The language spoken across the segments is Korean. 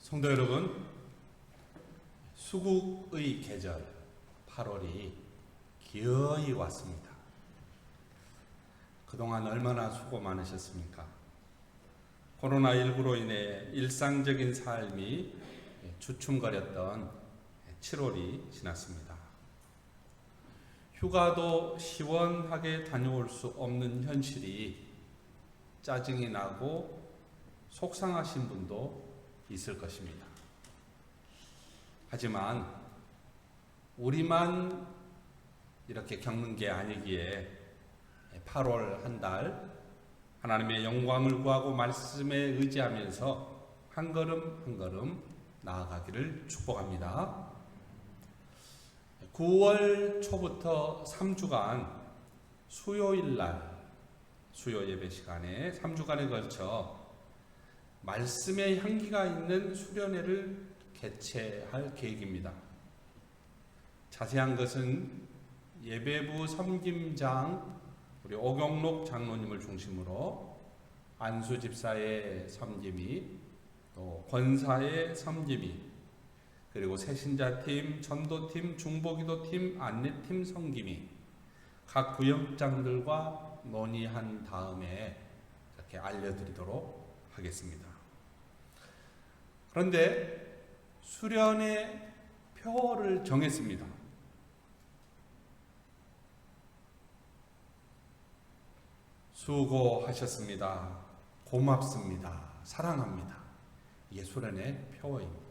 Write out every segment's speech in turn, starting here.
성도 여러분, 수국의 계절 8월이 기어이 왔습니다. 그동안 얼마나 수고 많으셨습니까? 코로나19로 인해 일상적인 삶이 주춤거렸던 7월이 지났습니다. 휴가도 시원하게 다녀올 수 없는 현실이 짜증이 나고 속상하신 분도 있을 것입니다. 하지만 우리만 이렇게 겪는 게 아니기에 8월 한 달 하나님의 영광을 구하고 말씀에 의지하면서 한 걸음 한 걸음 나아가기를 축복합니다. 9월 초부터 3주간 수요일날 수요 예배 시간에 3주간에 걸쳐 말씀의 향기가 있는 수련회를 개최할 계획입니다. 자세한 것은 예배부 섬김장 우리 오경록 장로님을 중심으로 안수 집사의 섬김이, 또 권사의 섬김이, 그리고 새신자팀, 전도팀, 중보기도팀, 안내팀 섬김이 각 구역장들과 논의한 다음에 이렇게 알려드리도록 하겠습니다. 그런데 수련의 표를 정했습니다. 수고하셨습니다. 고맙습니다. 사랑합니다. 이게 수련의 표어입니다.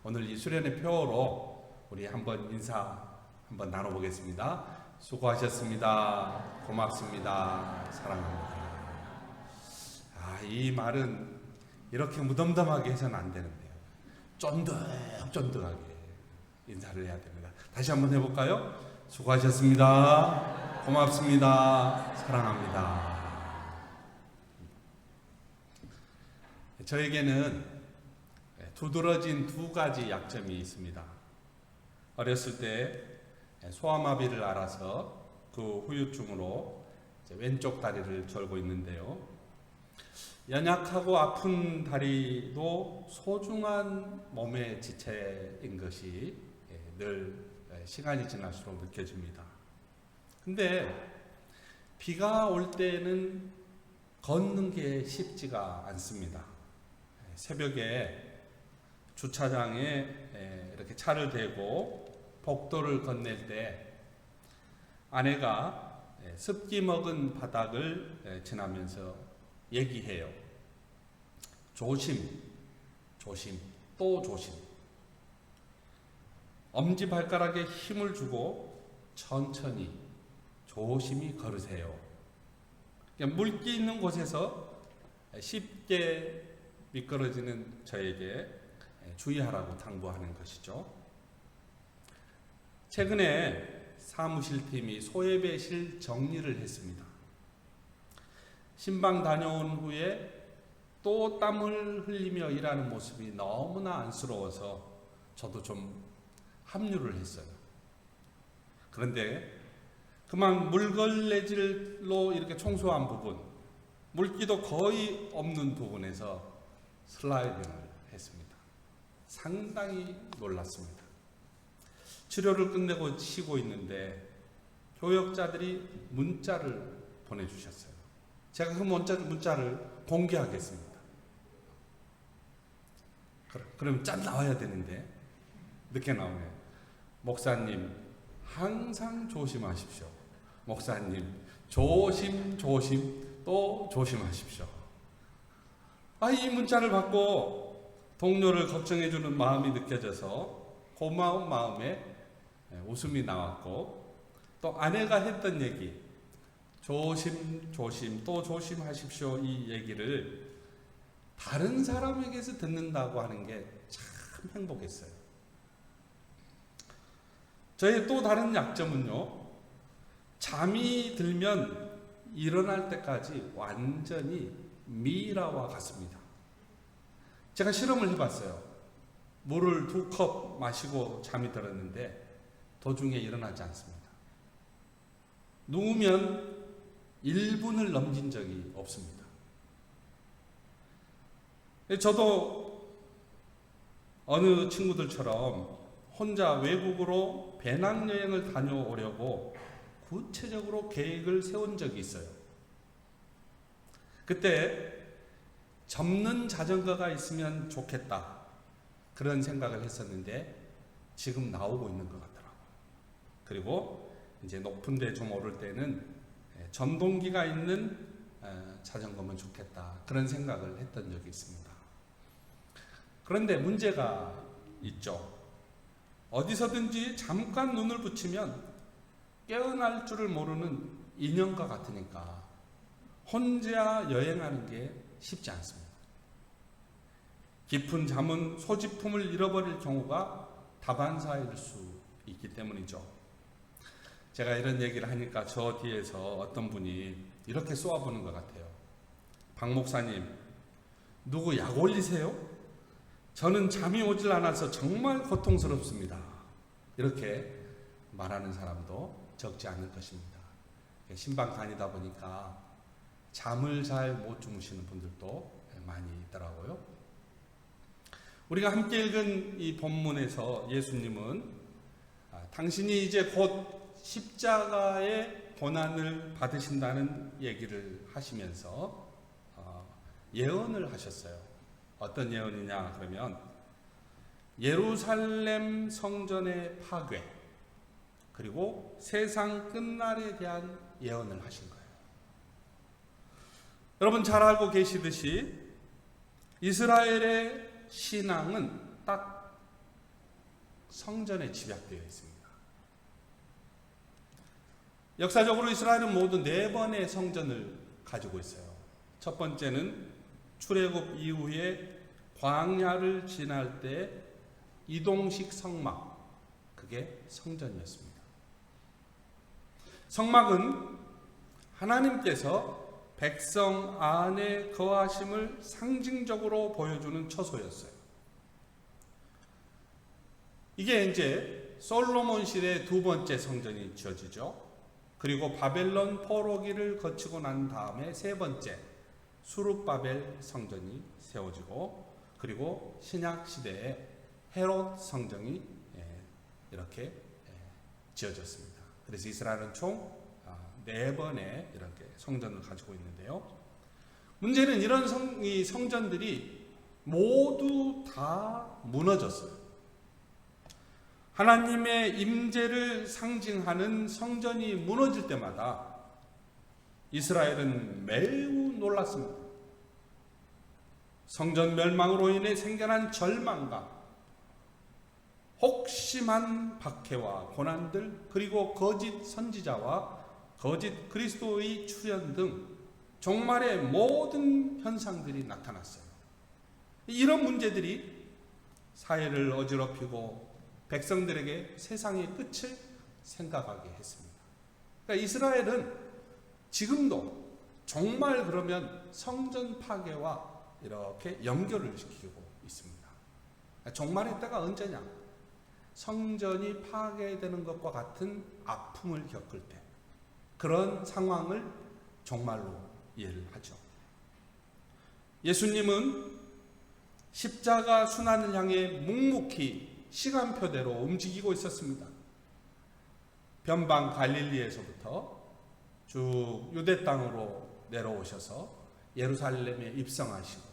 오늘 이 수련의 표어로 우리 한번 인사 한번 나눠보겠습니다. 수고하셨습니다. 고맙습니다. 사랑합니다. 이 말은 이렇게 무덤덤하게 해서는 안 되는데요. 쫀득쫀득하게 인사를 해야 됩니다. 다시 한번 해볼까요? 수고하셨습니다. 고맙습니다. 사랑합니다. 저에게는 두드러진 두 가지 약점이 있습니다. 어렸을 때 소아마비를 앓아서 그 후유증으로 왼쪽 다리를 절고 있는데요. 연약하고 아픈 다리도 소중한 몸의 지체인 것이 늘 시간이 지날수록 느껴집니다. 근데 비가 올 때는 걷는 게 쉽지가 않습니다. 새벽에 주차장에 이렇게 차를 대고 복도를 건넬 때 아내가 습기 먹은 바닥을 지나면서 얘기해요. 조심, 조심, 또 조심. 엄지발가락에 힘을 주고 천천히, 조심히 걸으세요. 물기 있는 곳에서 쉽게 미끄러지는 저에게 주의하라고 당부하는 것이죠. 최근에 사무실팀이 소예배실 정리를 했습니다. 신방 다녀온 후에 또 땀을 흘리며 일하는 모습이 너무나 안쓰러워서 저도 좀 합류를 했어요. 그런데 그만 물걸레질로 이렇게 청소한 부분, 물기도 거의 없는 부분에서 슬라이딩을 했습니다. 상당히 놀랐습니다. 치료를 끝내고 쉬고 있는데 교역자들이 문자를 보내주셨어요. 제가 그 문자를 공개하겠습니다. 그럼 짠 나와야 되는데 늦게 나오네요. 목사님 항상 조심하십시오. 목사님 조심 또 조심하십시오. 이 문자를 받고 동료를 걱정해주는 마음이 느껴져서 고마운 마음에 웃음이 나왔고, 또 아내가 했던 얘기 조심 또 조심하십시오, 이 얘기를 다른 사람에게서 듣는다고 하는 게 참 행복했어요. 저의 또 다른 약점은요, 잠이 들면 일어날 때까지 완전히 미라와 같습니다. 제가 실험을 해봤어요. 물을 2컵 마시고 잠이 들었는데 도중에 일어나지 않습니다. 누우면 1분을 넘긴 적이 없습니다. 저도 어느 친구들처럼 혼자 외국으로 배낭여행을 다녀오려고 구체적으로 계획을 세운 적이 있어요. 그때 접는 자전거가 있으면 좋겠다, 그런 생각을 했었는데 지금 나오고 있는 것 같더라고요. 그리고 이제 높은 데 좀 오를 때는 전동기가 있는 자전거면 좋겠다, 그런 생각을 했던 적이 있습니다. 그런데 문제가 있죠. 어디서든지 잠깐 눈을 붙이면 깨어날 줄을 모르는 인형과 같으니까 혼자 여행하는 게 쉽지 않습니다. 깊은 잠은 소지품을 잃어버릴 경우가 다반사일 수 있기 때문이죠. 제가 이런 얘기를 하니까 저 뒤에서 어떤 분이 이렇게 쏘아보는 것 같아요. 박 목사님, 누구 약 올리세요? 저는 잠이 오질 않아서 정말 고통스럽습니다. 이렇게 말하는 사람도 적지 않을 것입니다. 신방 다니다 보니까 잠을 잘 못 주무시는 분들도 많이 있더라고요. 우리가 함께 읽은 이 본문에서 예수님은 당신이 이제 곧 십자가의 고난을 받으신다는 얘기를 하시면서 예언을 하셨어요. 어떤 예언이냐 그러면 예루살렘 성전의 파괴, 그리고 세상 끝날에 대한 예언을 하신 거예요. 여러분 잘 알고 계시듯이 이스라엘의 신앙은 딱 성전에 집약되어 있습니다. 역사적으로 이스라엘은 모두 4번의 성전을 가지고 있어요. 첫 번째는 출애굽 이후에 광야를 지날 때 이동식 성막, 그게 성전이었습니다. 성막은 하나님께서 백성 안에 거하심을 상징적으로 보여주는 처소였어요. 이게 이제 솔로몬 시대의 2번째 성전이 지어지죠. 그리고 바벨론 포로기를 거치고 난 다음에 3번째 수룹바벨 성전이 세워지고, 그리고 신약 시대에 헤롯 성전이 이렇게 지어졌습니다. 그래서 이스라엘은 총 4번의 이렇게 성전을 가지고 있는데요. 문제는 이런 이 성전들이 모두 다 무너졌어요. 하나님의 임재를 상징하는 성전이 무너질 때마다 이스라엘은 매우 놀랐습니다. 성전 멸망으로 인해 생겨난 절망과 혹심한 박해와 고난들, 그리고 거짓 선지자와 거짓 그리스도의 출현 등 종말의 모든 현상들이 나타났어요. 이런 문제들이 사회를 어지럽히고 백성들에게 세상의 끝을 생각하게 했습니다. 그러니까 이스라엘은 지금도 정말 그러면 성전 파괴와 이렇게 연결을 시키고 있습니다. 종말의 때가 언제냐? 성전이 파괴되는 것과 같은 아픔을 겪을 때, 그런 상황을 종말로 이해를 하죠. 예수님은 십자가 순환을 향해 묵묵히 시간표대로 움직이고 있었습니다. 변방 갈릴리에서부터 쭉 유대 땅으로 내려오셔서 예루살렘에 입성하시고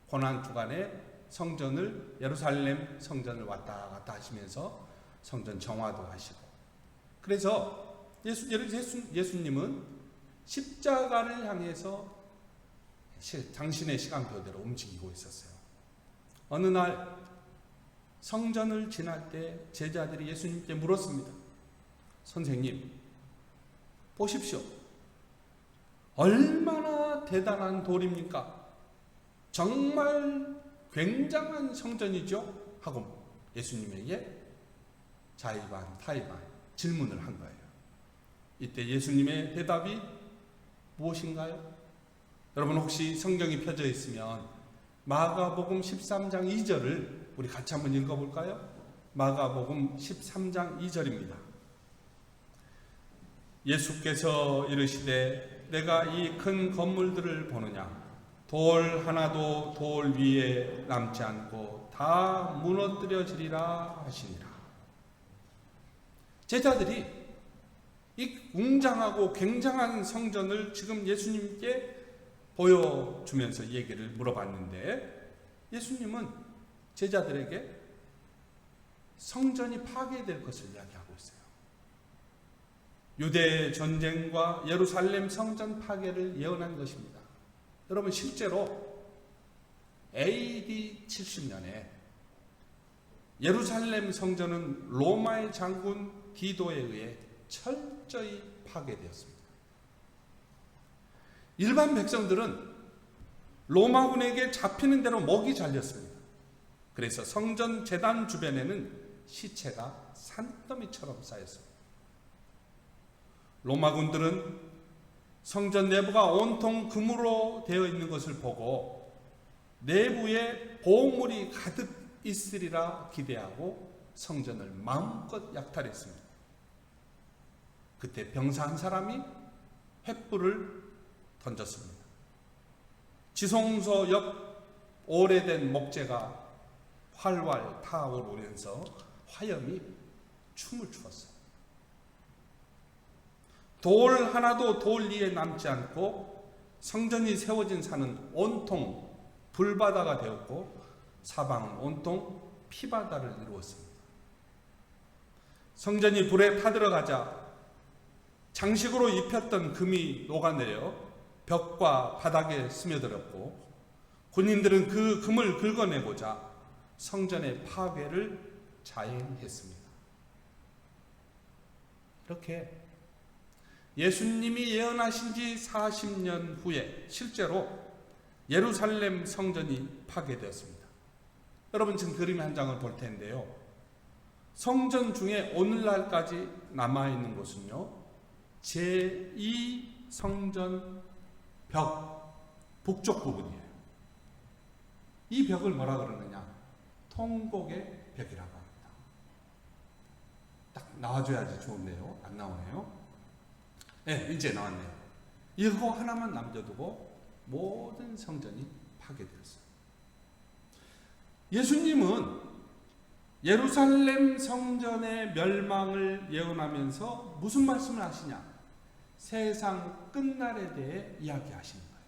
고난 주간에 성전을, 예루살렘 성전을 왔다 갔다 하시면서 성전 정화도 하시고, 그래서 예수님은 십자가를 향해서 당신의 시간표대로 움직이고 있었어요. 어느 날 성전을 지날 때 제자들이 예수님께 물었습니다. 선생님, 보십시오. 얼마나 대단한 돌입니까? 정말 굉장한 성전이죠? 하고 예수님에게 자의반 타의반 질문을 한 거예요. 이때 예수님의 대답이 무엇인가요? 여러분 혹시 성경이 펴져 있으면 마가복음 13장 2절을 우리 같이 한번 읽어볼까요? 마가복음 13장 2절입니다. 예수께서 이르시되 내가 이 큰 건물들을 보느냐? 돌 하나도 돌 위에 남지 않고 다 무너뜨려지리라 하시니라. 제자들이 이 웅장하고 굉장한 성전을 지금 예수님께 보여주면서 얘기를 물어봤는데, 예수님은 제자들에게 성전이 파괴될 것을 이야기하고 있어요. 유대 전쟁과 예루살렘 성전 파괴를 예언한 것입니다. 여러분, 실제로 AD 70년에 예루살렘 성전은 로마의 장군 디도에 의해 철저히 파괴되었습니다. 일반 백성들은 로마군에게 잡히는 대로 목이 잘렸습니다. 그래서 성전 제단 주변에는 시체가 산더미처럼 쌓였습니다. 로마군들은 성전 내부가 온통 금으로 되어 있는 것을 보고 내부에 보물이 가득 있으리라 기대하고 성전을 마음껏 약탈했습니다. 그때 병사 한 사람이 횃불을 던졌습니다. 지성소 옆 오래된 목재가 활활 타오르면서 화염이 춤을 추었어요. 돌 하나도 돌 위에 남지 않고 성전이 세워진 산은 온통 불바다가 되었고 사방은 온통 피바다를 이루었습니다. 성전이 불에 타들어가자 장식으로 입혔던 금이 녹아내려 벽과 바닥에 스며들었고, 군인들은 그 금을 긁어내고자 성전의 파괴를 자행했습니다. 이렇게 예수님이 예언하신 지 40년 후에 실제로 예루살렘 성전이 파괴되었습니다. 여러분, 지금 그림 한 장을 볼 텐데요. 성전 중에 오늘날까지 남아있는 곳은요, 제2 성전 벽 북쪽 부분이에요. 이 벽을 뭐라 그러느냐? 통곡의 벽이라고 합니다. 딱 나와줘야지 좋은데요. 안 나오네요. 네, 이제 나왔네요. 이거 하나만 남겨두고 모든 성전이 파괴되었어요. 예수님은 예루살렘 성전의 멸망을 예언하면서 무슨 말씀을 하시냐? 세상 끝날에 대해 이야기하시는 거예요.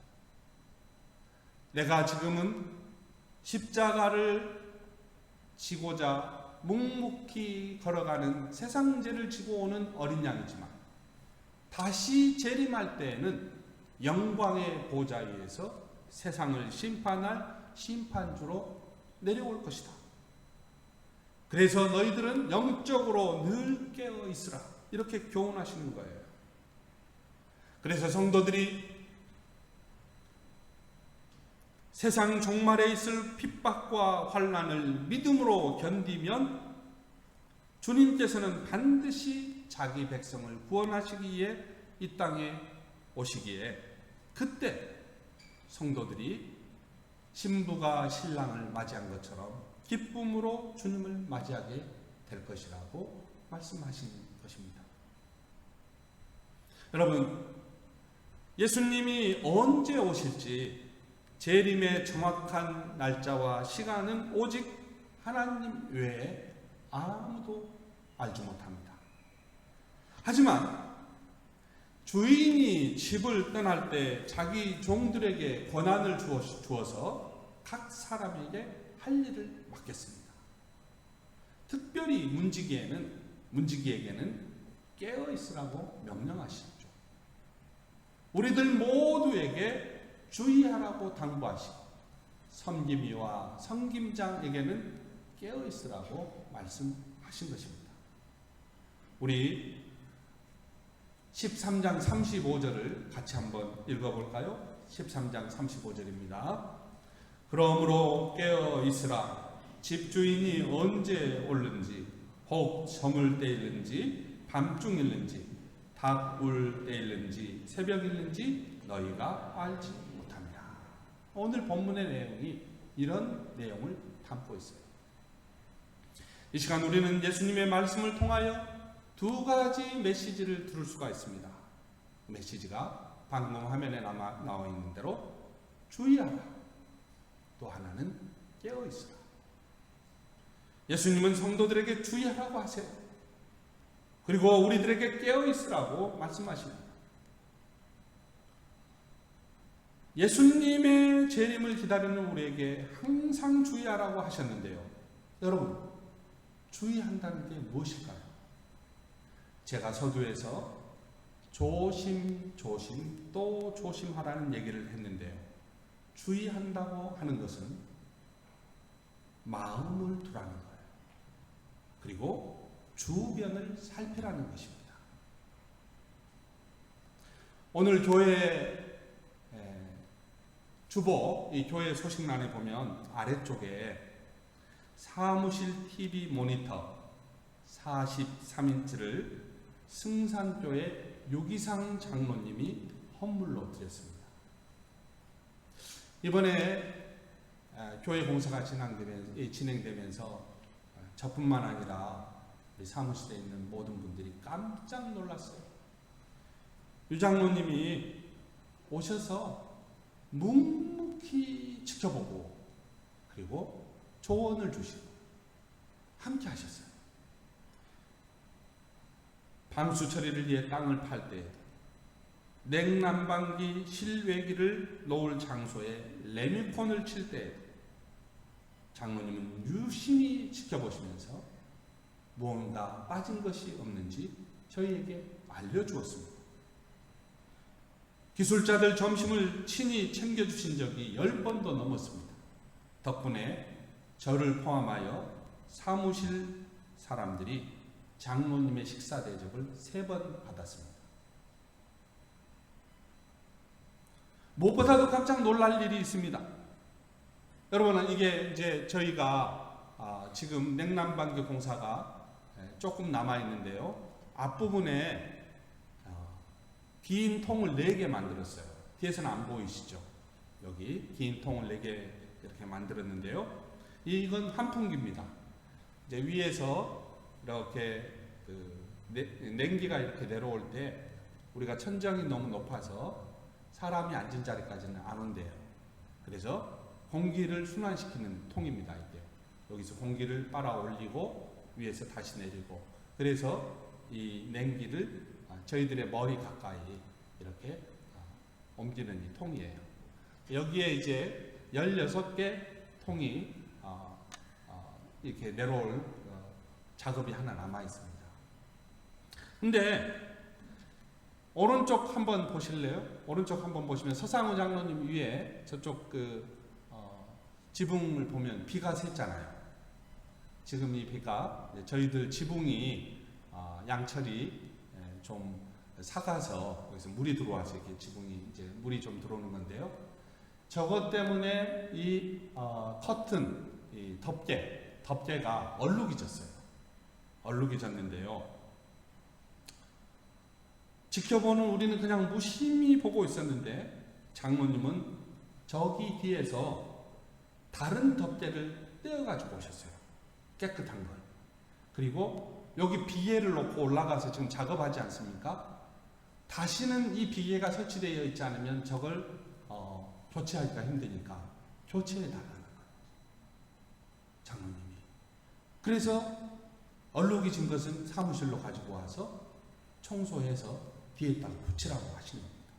내가 지금은 십자가를 지고자 묵묵히 걸어가는 세상 죄를 지고 오는 어린 양이지만 다시 재림할 때에는 영광의 보좌 위에서 세상을 심판할 심판주로 내려올 것이다. 그래서 너희들은 영적으로 늘 깨어 있으라. 이렇게 교훈하시는 거예요. 그래서 성도들이 세상 종말에 있을 핍박과 환난을 믿음으로 견디면 주님께서는 반드시 자기 백성을 구원하시기 위해 이 땅에 오시기에, 그때 성도들이 신부가 신랑을 맞이한 것처럼 기쁨으로 주님을 맞이하게 될 것이라고 말씀하신 것입니다. 여러분, 예수님이 언제 오실지 재림의 정확한 날짜와 시간은 오직 하나님 외에 아무도 알지 못합니다. 하지만 주인이 집을 떠날 때 자기 종들에게 권한을 주어서 각 사람에게 할 일을 맡겼습니다. 특별히 문지기에게는 깨어 있으라고 명령하시죠. 우리들 모두에게 주의하라고 당부하시고 섬김이와 섬김장에게는 깨어 있으라고 말씀하신 것입니다. 우리 13장 35절을 같이 한번 읽어볼까요? 13장 35절입니다. 그러므로 깨어 있으라. 집주인이 언제 올는지, 혹 저물 때일는지, 밤중일는지, 닭 울 때일는지, 새벽일는지 너희가 알지 못합니다. 오늘 본문의 내용이 이런 내용을 담고 있어요. 이 시간 우리는 예수님의 말씀을 통하여 두 가지 메시지를 들을 수가 있습니다. 메시지가 방금 화면에 나와 있는 대로 주의하라. 또 하나는 깨어 있으라. 예수님은 성도들에게 주의하라고 하세요. 그리고 우리들에게 깨어 있으라고 말씀하십니다. 예수님의 재림을 기다리는 우리에게 항상 주의하라고 하셨는데요. 여러분, 주의한다는 게 무엇일까요? 제가 서두에서 조심, 또 조심하라는 얘기를 했는데요. 주의한다고 하는 것은 마음을 두라는 거예요. 그리고 주변을 살피라는 것입니다. 오늘 교회 주보, 이 교회 소식란에 보면 아래쪽에 사무실 TV 모니터 43인치를 승산교회 유기상 장로님이 헌물로 드렸습니다. 이번에 교회 공사가 진행되면서 저뿐만 아니라 우리 사무실에 있는 모든 분들이 깜짝 놀랐어요. 유 장로님이 오셔서 묵묵히 지켜보고 그리고 조언을 주시고 함께 하셨어요. 방수 처리를 위해 땅을 팔 때 냉난방기 실외기를 놓을 장소에 레미콘을 칠 때 장로님은 유심히 지켜보시면서 무언가 빠진 것이 없는지 저희에게 알려주었습니다. 기술자들 점심을 친히 챙겨주신 적이 10번도 넘었습니다. 덕분에 저를 포함하여 사무실 사람들이 장로님의 식사 대접을 3번 받았습니다. 무엇보다도 깜짝 놀랄 일이 있습니다. 여러분, 이게 이제 저희가 지금 냉난방기 공사가 조금 남아 있는데요. 앞부분에 긴 통을 4개 만들었어요. 뒤에서는 안 보이시죠? 여기 긴 통을 4개 이렇게 만들었는데요. 이건 환풍기입니다. 이제 위에서 이렇게 냉기가 이렇게 내려올 때 우리가 천장이 너무 높아서 사람이 앉은 자리까지는 안 온대요. 그래서 공기를 순환시키는 통입니다. 이게 여기서 공기를 빨아 올리고 위에서 다시 내리고, 그래서 이 냉기를 저희들의 머리 가까이 이렇게 옮기는 이 통이에요. 여기에 이제 16개 통이 이렇게 내려올 작업이 하나 남아 있습니다. 근데 오른쪽 한번 보실래요? 오른쪽 한번 보시면 서상우 장로님 위에 저쪽 지붕을 보면 비가 샜잖아요. 지금 이 비가 저희들 지붕이 양철이 좀 삭아서 거기서 물이 들어와서 이렇게 지붕이 이제 물이 좀 들어오는 건데요. 저것 때문에 이 커튼, 이 덮개가 얼룩이 졌어요. 얼룩이 졌는데요. 지켜보는 우리는 그냥 무심히 보고 있었는데 장로님은 저기 뒤에서 다른 덮개를 떼어가지고 오셨어요. 깨끗한 걸. 그리고 여기 비계를 놓고 올라가서 지금 작업하지 않습니까? 다시는 이 비계가 설치되어 있지 않으면 저걸 교체하기가 힘드니까 교체해달라는 거예요. 장로님이. 그래서 얼룩이 진 것은 사무실로 가지고 와서 청소해서 뒤에다가 붙이라고 하시는 겁니다.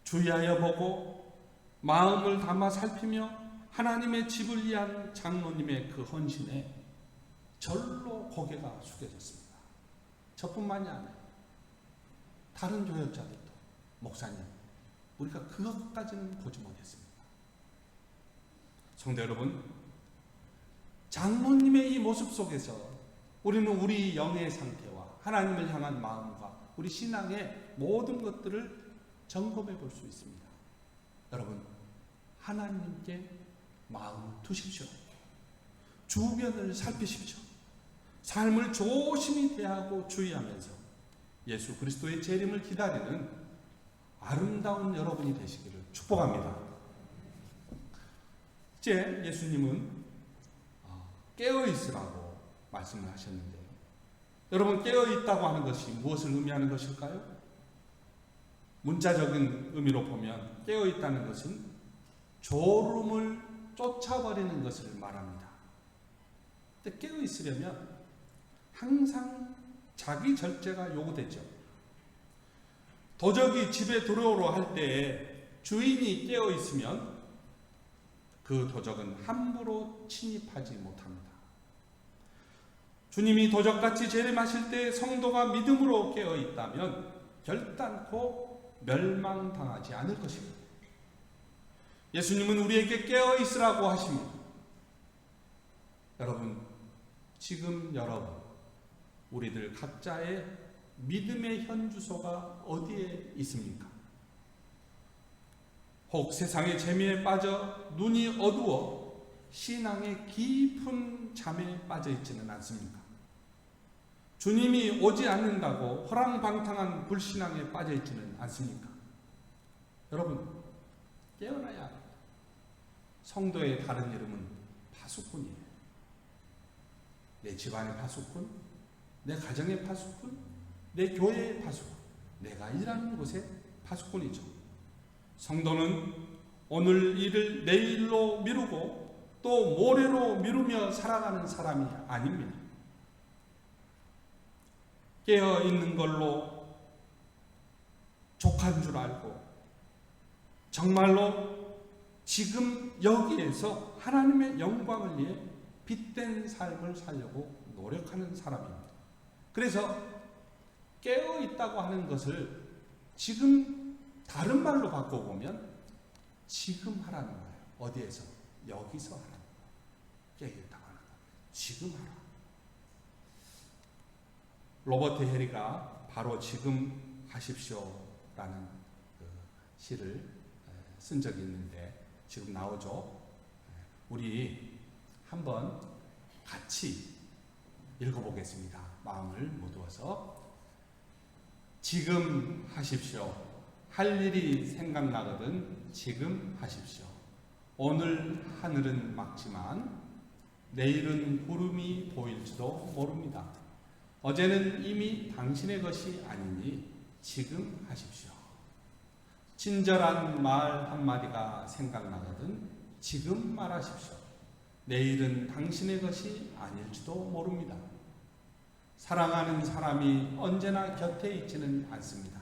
주의하여 보고 마음을 담아 살피며 하나님의 집을 위한 장로님의 그 헌신에 절로 고개가 숙여졌습니다. 저뿐만이 아니에요. 다른 교역자들도, 목사님, 우리가 그것까지는 보지 못했습니다. 성도 여러분, 장로님의 이 모습 속에서 우리는 우리 영의 상태와 하나님을 향한 마음과 우리 신앙의 모든 것들을 점검해 볼 수 있습니다. 여러분, 하나님께 마음을 두십시오. 주변을 살피십시오. 삶을 조심히 대하고 주의하면서 예수 그리스도의 재림을 기다리는 아름다운 여러분이 되시기를 축복합니다. 이제 예수님은 깨어있으라고 말씀을 하셨는데, 여러분, 깨어있다고 하는 것이 무엇을 의미하는 것일까요? 문자적인 의미로 보면 깨어있다는 것은 졸음을 쫓아버리는 것을 말합니다. 근데 깨어 있으려면 항상 자기 절제가 요구되죠. 도적이 집에 들어오려 할 때에 주인이 깨어 있으면 그 도적은 함부로 침입하지 못합니다. 주님이 도적같이 재림하실 때 성도가 믿음으로 깨어 있다면 결단코 멸망당하지 않을 것입니다. 예수님은 우리에게 깨어 있으라고 하십니다. 여러분, 지금 여러분, 우리들 각자의 믿음의 현주소가 어디에 있습니까? 혹 세상의 재미에 빠져 눈이 어두워 신앙의 깊은 잠에 빠져 있지는 않습니까? 주님이 오지 않는다고 허랑방탕한 불신앙에 빠져 있지는 않습니까? 여러분, 깨어나야 합니다. 성도의 다른 이름은 파수꾼이에요. 내 집안의 파수꾼, 내 가정의 파수꾼, 내 교회의 파수꾼, 내가 일하는 곳의 파수꾼이죠. 성도는 오늘 일을 내일로 미루고 또 모레로 미루며 살아가는 사람이 아닙니다. 깨어있는 걸로 족한 줄 알고 정말로 지금 여기에서 하나님의 영광을 위해 빛된 삶을 살려고 노력하는 사람입니다. 그래서 깨어있다고 하는 것을 지금 다른 말로 바꿔보면 지금 하라는 거예요. 어디에서? 여기서 하라는 거예요. 깨어있다고 하는 거예요. 지금 하라. 로버트 해리가 바로 지금 하십시오라는 그 시를 쓴 적이 있는데 지금 나오죠. 우리 한번 같이 읽어보겠습니다. 마음을 모두어서. 지금 하십시오. 할 일이 생각나거든 지금 하십시오. 오늘 하늘은 맑지만 내일은 구름이 보일지도 모릅니다. 어제는 이미 당신의 것이 아니니 지금 하십시오. 친절한 말 한마디가 생각나거든 지금 말하십시오. 내일은 당신의 것이 아닐지도 모릅니다. 사랑하는 사람이 언제나 곁에 있지는 않습니다.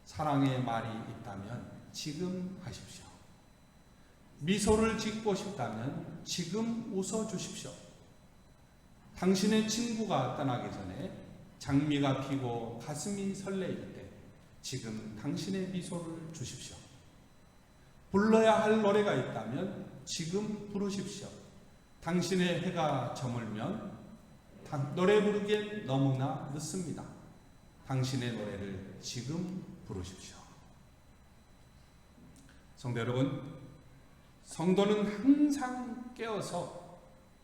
사랑의 말이 있다면 지금 하십시오. 미소를 짓고 싶다면 지금 웃어주십시오. 당신의 친구가 떠나기 전에 장미가 피고 가슴이 설레일 때 지금 당신의 미소를 주십시오. 불러야 할 노래가 있다면 지금 부르십시오. 당신의 해가 저물면 노래 부르기엔 너무나 늦습니다. 당신의 노래를 지금 부르십시오. 성도 여러분, 성도는 항상 깨어서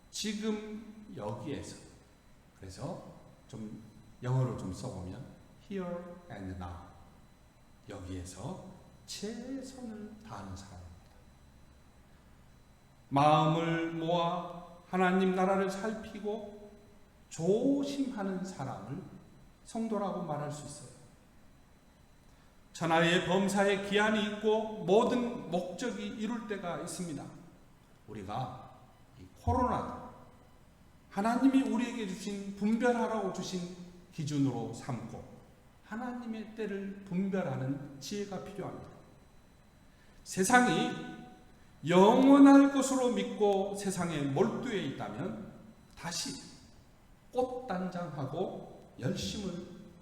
지금 여기에서, 그래서 좀 영어로 좀 써보면 here and now, 여기에서 최선을 다하는 사람입니다. 마음을 모아 하나님 나라를 살피고 조심하는 사람을 성도라고 말할 수 있어요. 천하의 범사에 기한이 있고 모든 목적이 이룰 때가 있습니다. 우리가 이 코로나도 하나님이 우리에게 주신 분별하라고 주신 기준으로 삼고 하나님의 때를 분별하는 지혜가 필요합니다. 세상이 영원할 것으로 믿고 세상에 몰두해 있다면 다시 꽃단장하고 열심을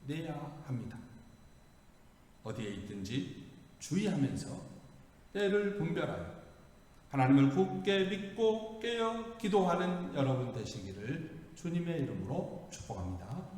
내야 합니다. 어디에 있든지 주의하면서 때를 분별하여 하나님을 굳게 믿고 깨어 기도하는 여러분 되시기를 주님의 이름으로 축복합니다.